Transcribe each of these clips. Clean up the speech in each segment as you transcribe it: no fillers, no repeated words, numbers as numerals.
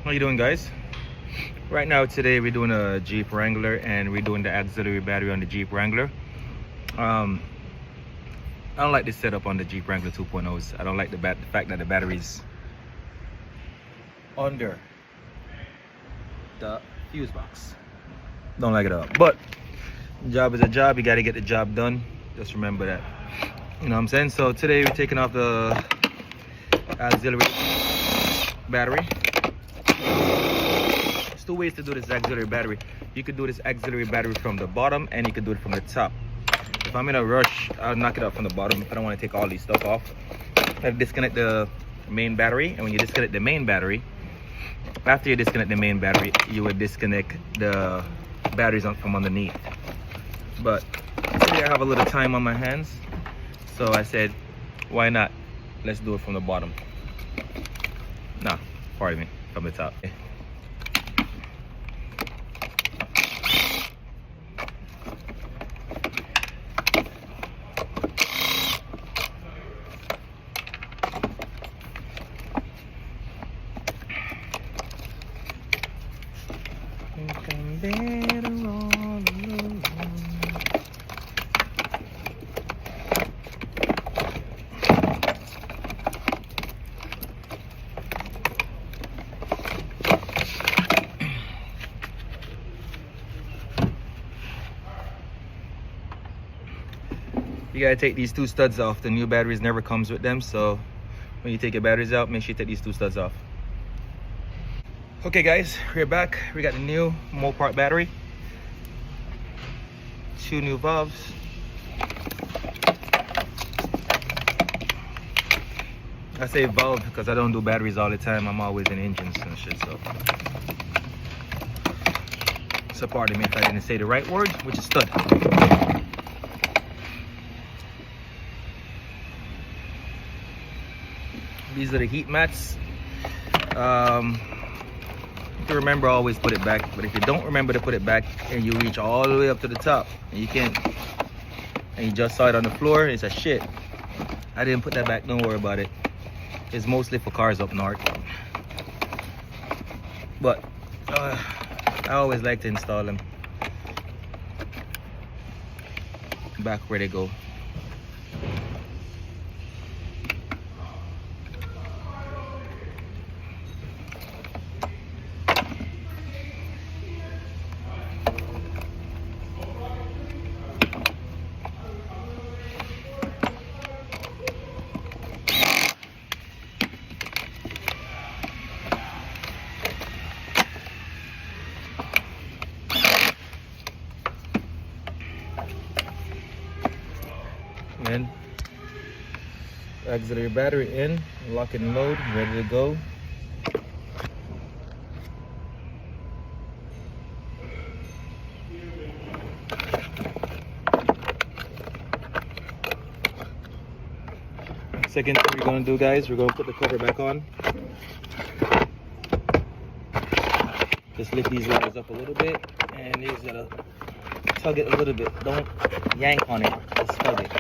How you doing, guys? Right now, today we're doing a Jeep Wrangler, and we're doing the auxiliary battery on the Jeep Wrangler. I don't like this setup on the Jeep Wrangler 2.0s. I don't like the fact that the battery's under the fuse box. Don't like it at all. But job is a job. You got to get the job done. Just remember that. You know what I'm saying? So today we're taking off the auxiliary battery. There's two ways to do this auxiliary battery. You could do this auxiliary battery from the bottom, and you could do it from the top. If I'm in a rush, I'll knock it out from the bottom if I don't want to take all these stuff off. I disconnect the main battery, and when you disconnect the main battery, after you disconnect the main battery, you would disconnect the batteries from underneath. But today I have a little time on my hands, so I said, why not? Let's do it from the bottom. Nah, pardon me, from the top. You gotta take these two studs off. The new batteries never comes with them, so when you take your batteries out, make sure you take these two studs off. Okay guys, we're back. We got the new Mopar battery, 2 new valves. I say valve because I don't do batteries all the time. I'm always in engines and shit, so pardon me if I didn't say the right word, which is stud. These are the heat mats. If you remember, always put it back. But if you don't remember to put it back and you reach all the way up to the top and you can't, and you just saw it on the floor, it's a shit. I didn't put that back, don't worry about it. It's mostly for cars up north. But I always like to install them back where they go. And auxiliary battery in, lock and load, ready to go. Second thing we're going to do, guys, we're going to put the cover back on. Just lift these wires up a little bit, and you just gotta tug it a little bit. Don't yank on it, just tug it.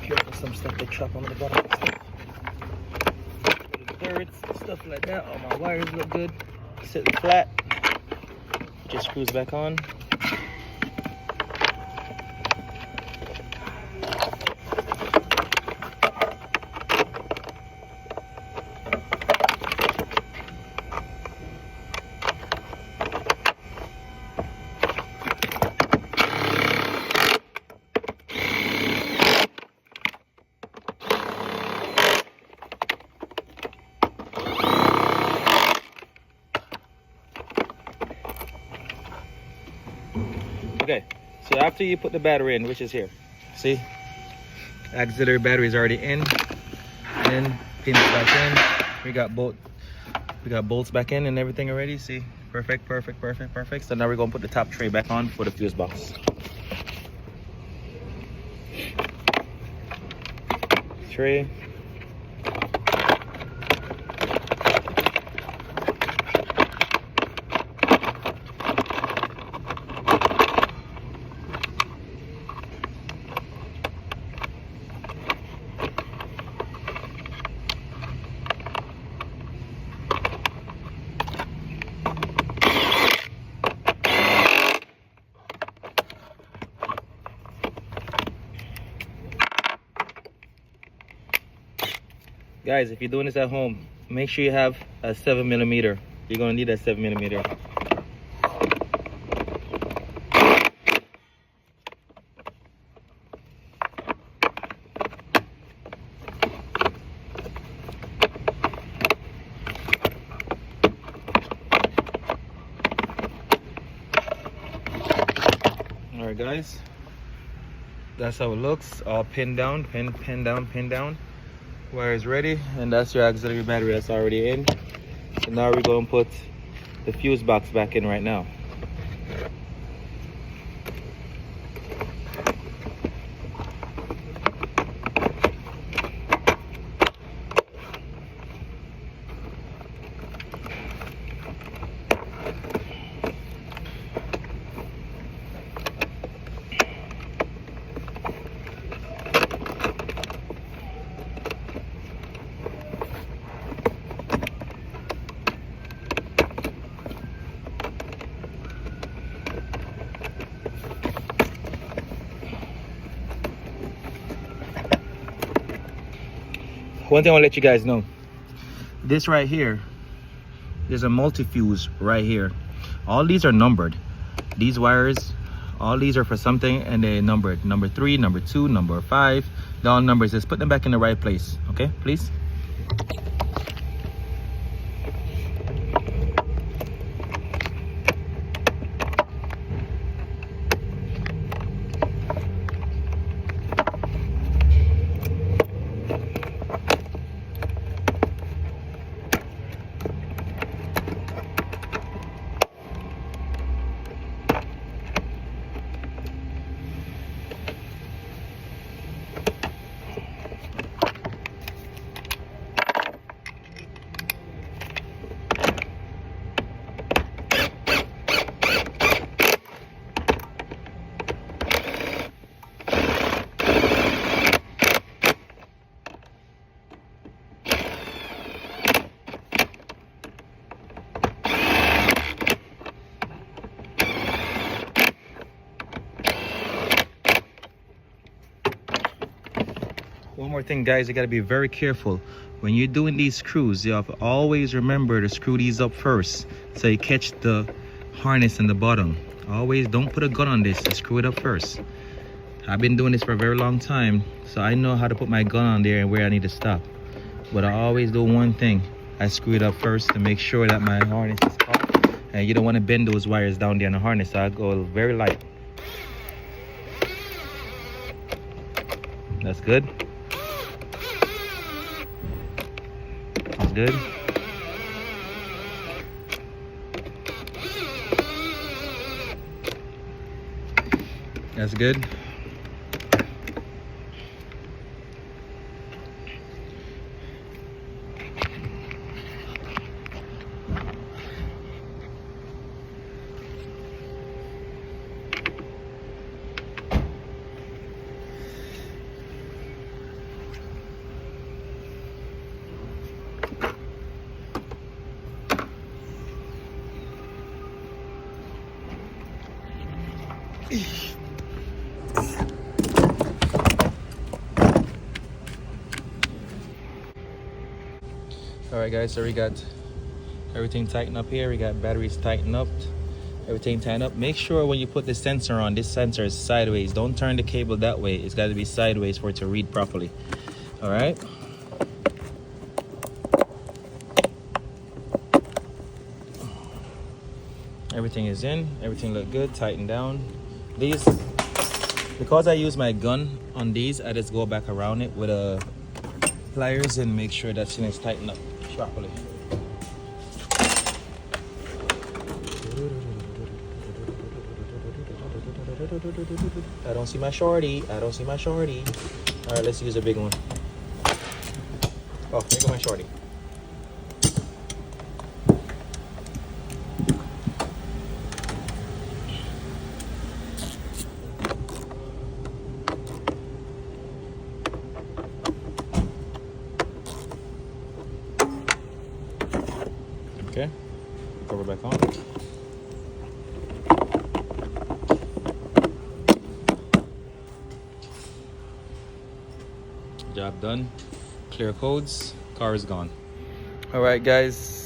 Careful, some stuff they trap on the bottom. Birds, stuff like that. All my wires look good. Sitting flat. Just screws back on. Okay, so after you put the battery in, which is here, see, auxiliary battery is already in, and pins back in. We got bolts back in and everything already. See, perfect. So now we're gonna put the top tray back on for the fuse box. Tray. Guys, if you're doing this at home, make sure you have a 7mm. You're gonna need a 7mm. All right, guys, that's how it looks. All pinned down, pin down, pin down. Wire is ready, and that's your auxiliary battery that's already in. So now we're going to put the fuse box back in right now. One thing I want to let you guys know, this right here, there's a multi-fuse right here. All these are numbered. These wires, all these are for something, and they're numbered. Number 3, number 2, number 5, they're all numbers. Just put them back in the right place, okay, please? One more thing, guys, you got to be very careful when you're doing these screws. You have to always remember to screw these up first so you catch the harness in the bottom. Always don't put a gun on this, just screw it up first. I've been doing this for a very long time, so I know how to put my gun on there and where I need to stop. But I always do one thing, I screw it up first to make sure that my harness is caught, and you don't want to bend those wires down there in the harness, so I go very light. That's good. That's good. That's good. All right, guys, so we got everything tightened up here. We got batteries tightened up, everything tightened up. Make sure when you put the sensor on, this sensor is sideways. Don't turn the cable that way. It's got to be sideways for it to read properly. All right. Everything is in. Everything look good. Tightened down. These, because I use my gun on these, I just go back around it with a pliers and make sure that thing is tightened up properly. I don't see my shorty. I don't see my shorty. All right, let's use a big one. Oh, there go my shorty. Okay, cover back on. Job done. Clear codes. Car is gone. All right, guys.